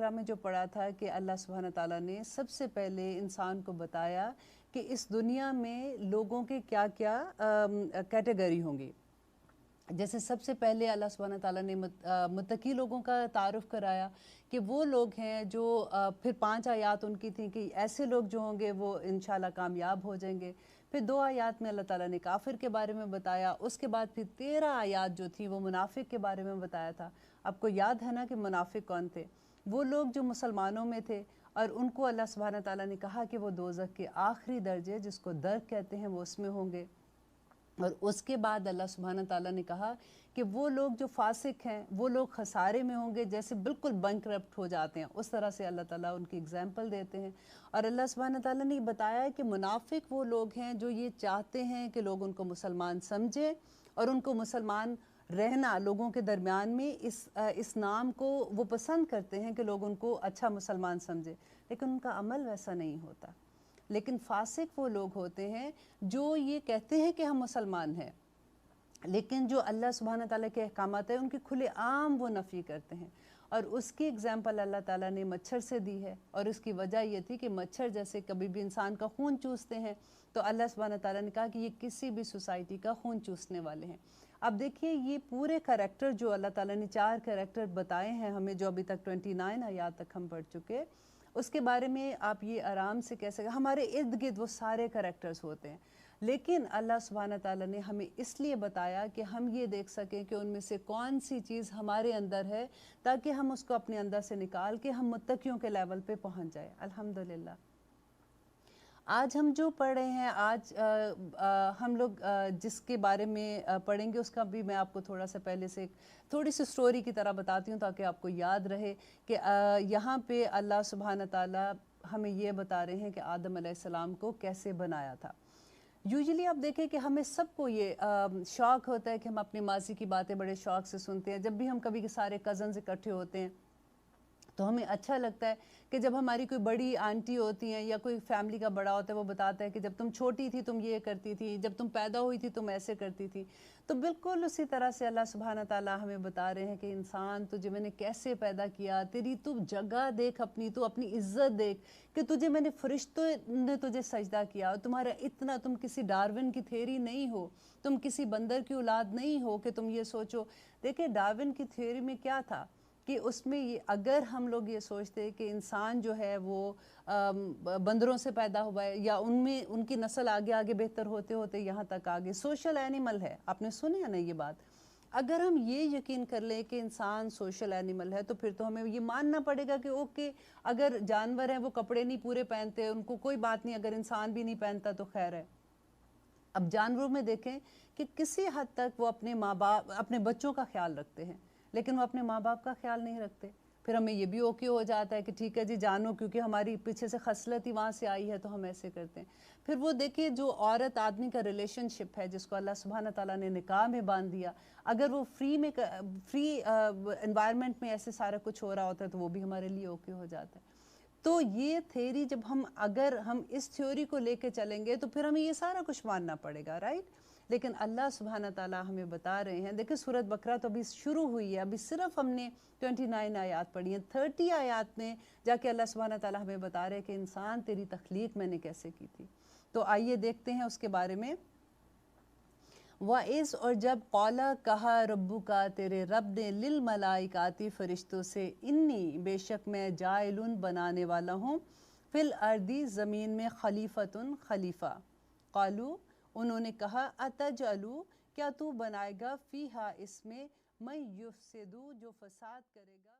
بقرہ میں جو پڑھا تھا کہ اللہ سبحانہ تعالیٰ نے سب سے پہلے انسان کو بتایا کہ اس دنیا میں لوگوں کے کیا کیا کیٹیگری ہوں گی. جیسے سب سے پہلے اللہ سبحانہ تعالیٰ نے متقی لوگوں کا تعارف کرایا کہ وہ لوگ ہیں جو پھر 5 آیات ان کی تھیں کہ ایسے لوگ جو ہوں گے وہ انشاءاللہ کامیاب ہو جائیں گے. پھر 2 آیات میں اللہ تعالیٰ نے کافر کے بارے میں بتایا. اس کے بعد پھر 13 آیات جو تھیں وہ منافق کے بارے میں بتایا تھا. آپ کو یاد ہے نا کہ منافق کون تھے؟ وہ لوگ جو مسلمانوں میں تھے اور ان کو اللہ سبحانہ تعالیٰ نے کہا کہ وہ دوزخ کے آخری درجے جس کو درک کہتے ہیں وہ اس میں ہوں گے. اور اس کے بعد اللہ سبحانہ تعالیٰ نے کہا کہ وہ لوگ جو فاسق ہیں وہ لوگ خسارے میں ہوں گے، جیسے بالکل بینکرپٹ ہو جاتے ہیں اس طرح سے اللہ تعالیٰ ان کی اگزامپل دیتے ہیں. اور اللہ سبحانہ تعالیٰ نے بتایا کہ منافق وہ لوگ ہیں جو یہ چاہتے ہیں کہ لوگ ان کو مسلمان سمجھیں اور ان کو مسلمان رہنا لوگوں کے درمیان میں اس نام کو وہ پسند کرتے ہیں کہ لوگ ان کو اچھا مسلمان سمجھیں، لیکن ان کا عمل ویسا نہیں ہوتا. لیکن فاسق وہ لوگ ہوتے ہیں جو یہ کہتے ہیں کہ ہم مسلمان ہیں لیکن جو اللہ سبحانہ تعالیٰ کے احکامات ہیں ان کی کھلے عام وہ نفی کرتے ہیں. اور اس کی اگزامپل اللہ تعالیٰ نے مچھر سے دی ہے، اور اس کی وجہ یہ تھی کہ مچھر جیسے کبھی بھی انسان کا خون چوستے ہیں تو اللہ سبحانہ تعالیٰ نے کہا کہ یہ کسی بھی سوسائٹی کا خون چوسنے والے ہیں. اب دیکھیے یہ پورے کریکٹر جو اللہ تعالیٰ نے 4 کریکٹر بتائے ہیں ہمیں، جو ابھی تک 29 آیات تک ہم پڑھ چکے، اس کے بارے میں آپ یہ آرام سے کہہ سکیں ہمارے ارد گرد وہ سارے کریکٹرز ہوتے ہیں. لیکن اللہ سبحانہ تعالیٰ نے ہمیں اس لیے بتایا کہ ہم یہ دیکھ سکیں کہ ان میں سے کون سی چیز ہمارے اندر ہے تاکہ ہم اس کو اپنے اندر سے نکال کے ہم متقیوں کے لیول پہ پہنچ جائیں. الحمدللہ آج ہم جو پڑھ رہے ہیں، آج ہم لوگ جس کے بارے میں پڑھیں گے اس کا بھی میں آپ کو تھوڑا سا پہلے سے تھوڑی سی سٹوری کی طرح بتاتی ہوں تاکہ آپ کو یاد رہے کہ یہاں پہ اللہ سبحانہ تعالیٰ ہمیں یہ بتا رہے ہیں کہ آدم علیہ السلام کو کیسے بنایا تھا. یوزلی آپ دیکھیں کہ ہمیں سب کو یہ شوق ہوتا ہے کہ ہم اپنے ماضی کی باتیں بڑے شوق سے سنتے ہیں. جب بھی ہم کبھی سارے کزنز اکٹھے ہوتے ہیں تو ہمیں اچھا لگتا ہے کہ جب ہماری کوئی بڑی آنٹی ہوتی ہیں یا کوئی فیملی کا بڑا ہوتا ہے وہ بتاتا ہے کہ جب تم چھوٹی تھی تم یہ کرتی تھی، جب تم پیدا ہوئی تھی تم ایسے کرتی تھی. تو بالکل اسی طرح سے اللہ سبحانہ تعالیٰ ہمیں بتا رہے ہیں کہ انسان تجھے میں نے کیسے پیدا کیا، تیری تو جگہ دیکھ اپنی، تو اپنی عزت دیکھ کہ تجھے میں نے فرشتوں نے تجھے سجدہ کیا، تمہارا اتنا، تم کسی ڈارون کی تھیوری نہیں ہو، تم کسی بندر کی اولاد نہیں ہو کہ تم یہ سوچو. دیکھیں ڈارون کی تھیوری میں کیا تھا کہ اس میں اگر ہم لوگ یہ سوچتے کہ انسان جو ہے وہ بندروں سے پیدا ہوا ہے یا ان کی نسل آگے آگے بہتر ہوتے ہوتے یہاں تک آگے سوشل اینیمل ہے. آپ نے سنی ہے نا یہ بات؟ اگر ہم یہ یقین کر لیں کہ انسان سوشل اینیمل ہے تو پھر تو ہمیں یہ ماننا پڑے گا کہ اوکے اگر جانور ہیں وہ کپڑے نہیں پورے پہنتے ان کو کوئی بات نہیں، اگر انسان بھی نہیں پہنتا تو خیر ہے. اب جانوروں میں دیکھیں کہ کسی حد تک وہ اپنے ماں باپ اپنے بچوں کا خیال رکھتے ہیں لیکن وہ اپنے ماں باپ کا خیال نہیں رکھتے. پھر ہمیں یہ بھی اوکے ہو جاتا ہے کہ ٹھیک ہے جی جانو، کیونکہ ہماری پیچھے سے خصلت ہی وہاں سے آئی ہے تو ہم ایسے کرتے ہیں. پھر وہ دیکھیے جو عورت آدمی کا ریلیشن شپ ہے جس کو اللہ سبحانہ تعالیٰ نے نکاح میں باندھ دیا، اگر وہ فری انوائرمنٹ میں ایسے سارا کچھ ہو رہا ہوتا ہے تو وہ بھی ہمارے لیے اوکے ہو جاتا ہے. تو یہ تھیوری اگر ہم اس تھیوری کو لے کے چلیں گے تو پھر ہمیں یہ سارا کچھ ماننا پڑے گا، رائٹ؟ لیکن اللہ سبحانہ تعالیٰ ہمیں بتا رہے ہیں، دیکھیں سورۃ بقرہ تو ابھی شروع ہوئی ہے، ابھی صرف ہم نے 29 آیات پڑھی ہیں. 30 آیات میں جا کے اللہ سبحانہ تعالیٰ ہمیں بتا رہے ہیں کہ انسان تیری تخلیق میں نے کیسے کی تھی. تو آئیے دیکھتے ہیں اس کے بارے میں. وَإِذْ اور جب قَالَ کہا رَبُّکَ تیرے رب نے لِلْمَلَائِکَاتِ فرشتوں سے انی بے شک میں جاعلٌ بنانے والا ہوں فی الارض زمین میں خلیفتٌ خلیفہ. قالو انہوں نے کہا اتجعلُ کیا تو بنائے گا فیہا اس میں من یفسدو جو فساد کرے گا.